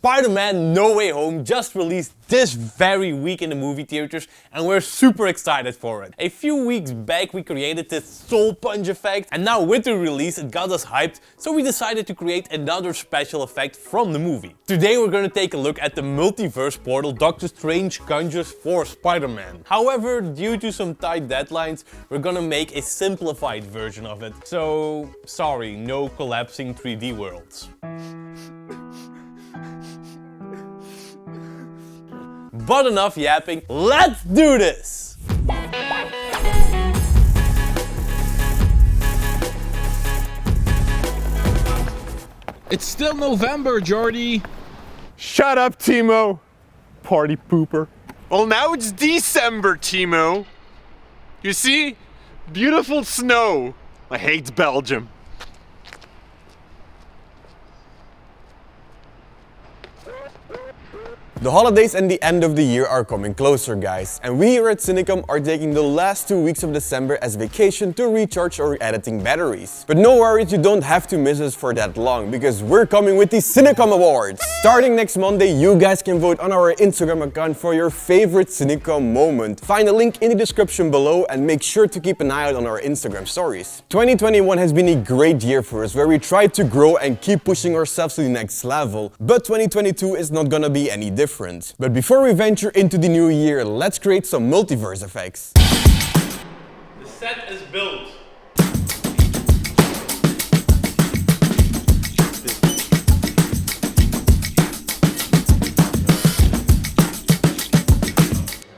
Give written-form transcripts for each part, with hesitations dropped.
Spider-Man No Way Home just released this very week in the movie theaters and we're super excited for it. A few weeks back we created this soul punch effect and now with the release it got us hyped, so we decided to create another special effect from the movie. Today we're gonna take a look at the multiverse portal Doctor Strange conjures for Spider-Man. However, due to some tight deadlines, we're gonna make a simplified version of it. So, sorry, no collapsing 3D worlds. But enough yapping, let's do this! It's still November, Jordy. Shut up, Timo. Party pooper. Well, now it's December, Timo. You see? Beautiful snow. I hate Belgium. The holidays and the end of the year are coming closer, guys, and we here at Cinecom are taking the last 2 weeks of December as vacation to recharge our editing batteries. But no worries, you don't have to miss us for that long, because we're coming with the Cinecom Awards! Starting next Monday, you guys can vote on our Instagram account for your favorite Cinecom moment. Find a link in the description below and make sure to keep an eye out on our Instagram stories. 2021 has been a great year for us, where we tried to grow and keep pushing ourselves to the next level, but 2022 is not gonna be any different. But before we venture into the new year, let's create some multiverse effects. The set is built.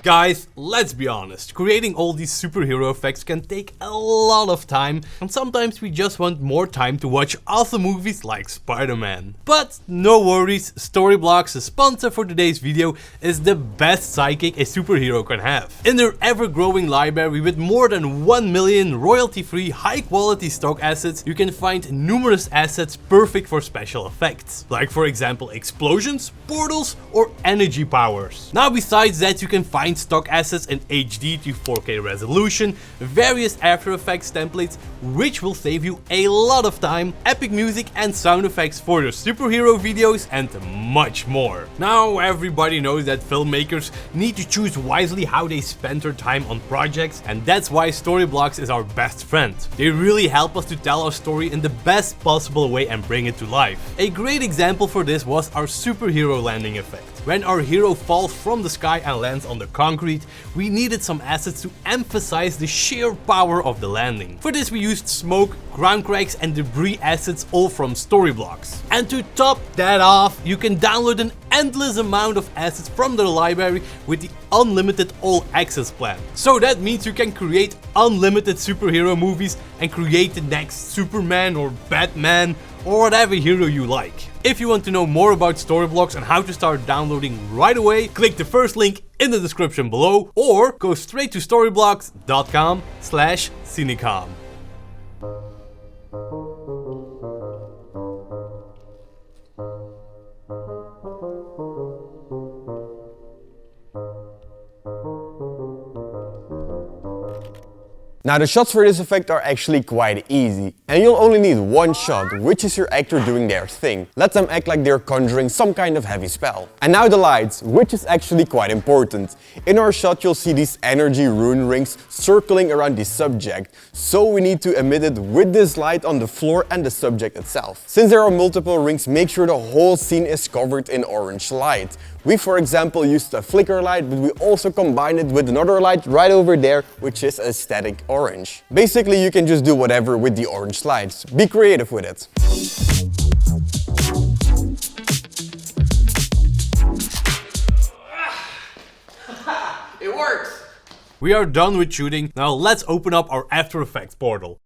Guys, let's be honest, creating all these superhero effects can take a lot of time, and sometimes we just want more time to watch awesome movies like Spider-Man. But no worries, Storyblocks, the sponsor for today's video, is the best sidekick a superhero can have. In their ever-growing library with more than 1 million royalty-free, high-quality stock assets, you can find numerous assets perfect for special effects, like for example explosions, portals, or energy powers. Now besides that, you can find stock assets in HD to 4K resolution, various After Effects templates, which will save you a lot of time, epic music and sound effects for your superhero videos, and much more. Now everybody knows that filmmakers need to choose wisely how they spend their time on projects, and that's why Storyblocks is our best friend. They really help us to tell our story in the best possible way and bring it to life. A great example for this was our superhero landing effect. When our hero falls from the sky and lands on the concrete, we needed some assets to emphasize the sheer power of the landing. For this we used smoke, ground cracks and debris assets, all from Storyblocks. And to top that off, you can download an endless amount of assets from their library with the unlimited all access plan. So that means you can create unlimited superhero movies and create the next Superman or Batman or whatever hero you like. If you want to know more about Storyblocks and how to start downloading right away, click the first link in the description below or go straight to storyblocks.com/Cinecom. Now the shots for this effect are actually quite easy, and you'll only need one shot, which is your actor doing their thing. Let them act like they're conjuring some kind of heavy spell. And now the lights, which is actually quite important. In our shot you'll see these energy rune rings circling around the subject, so we need to emit it with this light on the floor and the subject itself. Since there are multiple rings, make sure the whole scene is covered in orange light. We, for example, used a flicker light, but we also combined it with another light right over there, which is a static orange. Basically, you can just do whatever with the orange lights. Be creative with it. It works! We are done with shooting, now let's open up our After Effects portal.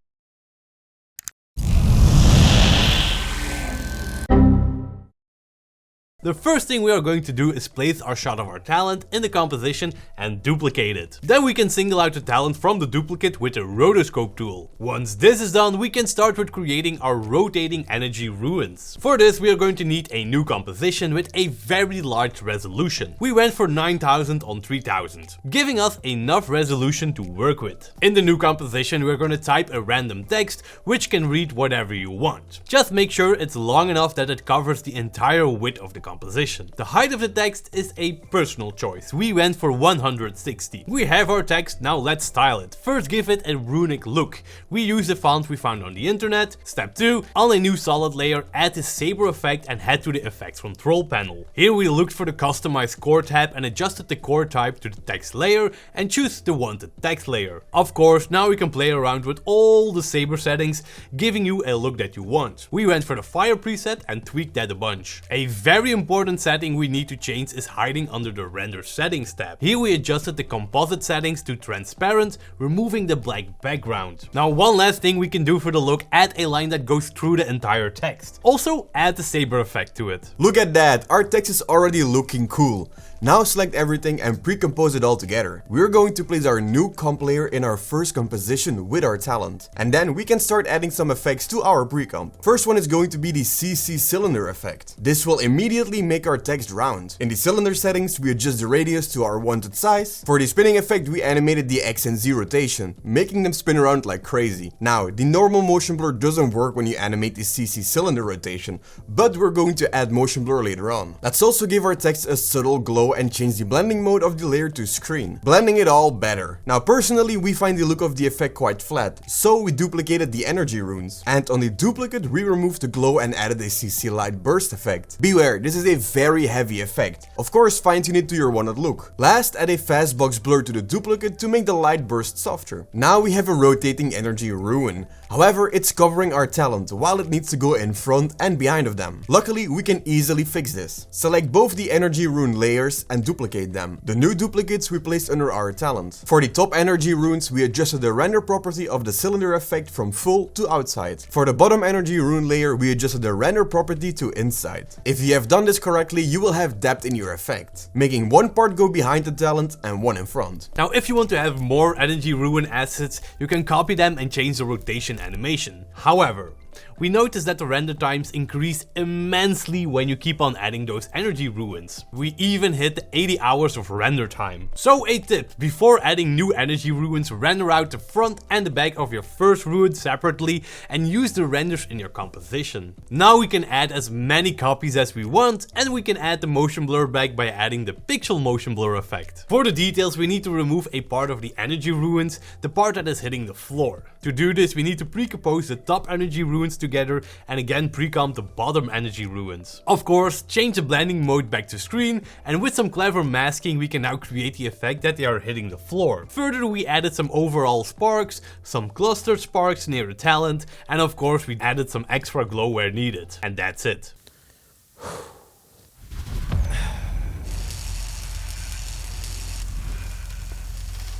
The first thing we are going to do is place our shot of our talent in the composition and duplicate it. Then we can single out the talent from the duplicate with the rotoscope tool. Once this is done, we can start with creating our rotating energy ruins. For this we are going to need a new composition with a very large resolution. We went for 9000 on 3000, giving us enough resolution to work with. In the new composition we are going to type a random text which can read whatever you want. Just make sure it's long enough that it covers the entire width of the composition. composition. The height of the text is a personal choice. We went for 160. We have our text, now let's style it. First, give it a runic look. We use the font we found on the internet. Step 2, on a new solid layer, add the saber effect and head to the effects control panel. Here we looked for the customize core tab and adjusted the core type to the text layer and choose the wanted text layer. Of course, now we can play around with all the saber settings, giving you a look that you want. We went for the fire preset and tweaked that a bunch. A very important setting we need to change is hiding under the render settings tab. Here we adjusted the composite settings to transparent, removing the black background. Now one last thing we can do for the look, add a line that goes through the entire text. Also add the saber effect to it. Look at that, our text is already looking cool. Now select everything and pre-compose it all together. We're going to place our new comp layer in our first composition with our talent. And then we can start adding some effects to our pre-comp. First one is going to be the CC cylinder effect. This will immediately make our text round. In the cylinder settings, we adjust the radius to our wanted size. For the spinning effect, we animated the X and Z rotation, making them spin around like crazy. Now, the normal motion blur doesn't work when you animate the CC cylinder rotation, but we're going to add motion blur later on. Let's also give our text a subtle glow and change the blending mode of the layer to screen, blending it all better. Now personally, we find the look of the effect quite flat, so we duplicated the energy runes. And on the duplicate, we removed the glow and added a CC light burst effect. Beware, this is a very heavy effect. Of course, fine tune it to your wanted look. Last, add a fast box blur to the duplicate to make the light burst softer. Now we have a rotating energy rune. However, it's covering our talent while it needs to go in front and behind of them. Luckily, we can easily fix this. Select both the energy rune layers and duplicate them. The new duplicates we placed under our talent. For the top energy runes, we adjusted the render property of the cylinder effect from full to outside. For the bottom energy rune layer, we adjusted the render property to inside. If you have done this correctly, you will have depth in your effect, making one part go behind the talent and one in front. Now if you want to have more energy rune assets, you can copy them and change the rotation animation. However, we noticed that the render times increase immensely when you keep on adding those energy runes. We even hit the 80 hours of render time. So a tip, before adding new energy runes, render out the front and the back of your first rune separately and use the renders in your composition. Now we can add as many copies as we want, and we can add the motion blur back by adding the pixel motion blur effect. For the details, we need to remove a part of the energy runes, the part that is hitting the floor. To do this, we need to pre-compose the top energy runes together and again pre-comp the bottom energy runes. Of course, change the blending mode back to screen, and with some clever masking we can now create the effect that they are hitting the floor. Further, we added some overall sparks, some clustered sparks near the talent, and of course we added some extra glow where needed. And that's it.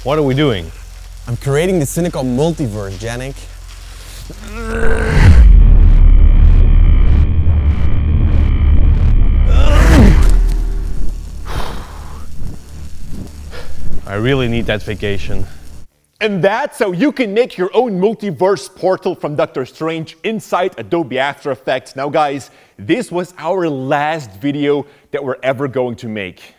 What are we doing? I'm creating the Cinecom Multiverse, Janik. I really need that vacation. And that's how you can make your own multiverse portal from Doctor Strange inside Adobe After Effects. Now guys, this was our last video that we're ever going to make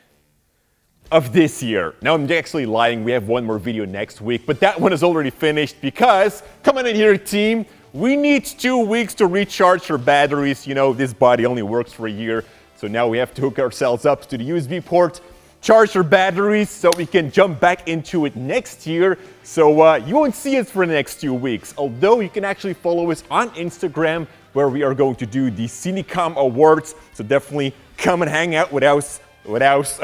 of this year. Now I'm actually lying, we have one more video next week, but that one is already finished because, come on in here team, we need 2 weeks to recharge our batteries. You know, this body only works for a year, so now we have to hook ourselves up to the USB port, charge our batteries so we can jump back into it next year. So you won't see us for the next 2 weeks, although you can actually follow us on Instagram where we are going to do the Cinecom Awards, so definitely come and hang out with us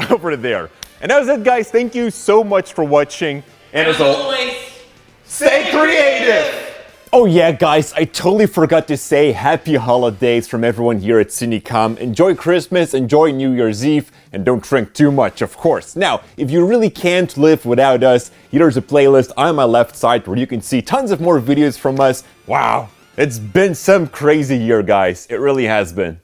over there. And that was it guys, thank you so much for watching, and as always, stay creative! Oh yeah guys, I totally forgot to say happy holidays from everyone here at Cinecom. Enjoy Christmas, enjoy New Year's Eve, and don't drink too much, of course. Now, if you really can't live without us, here's a playlist on my left side where you can see tons of more videos from us. Wow, it's been some crazy year guys, it really has been.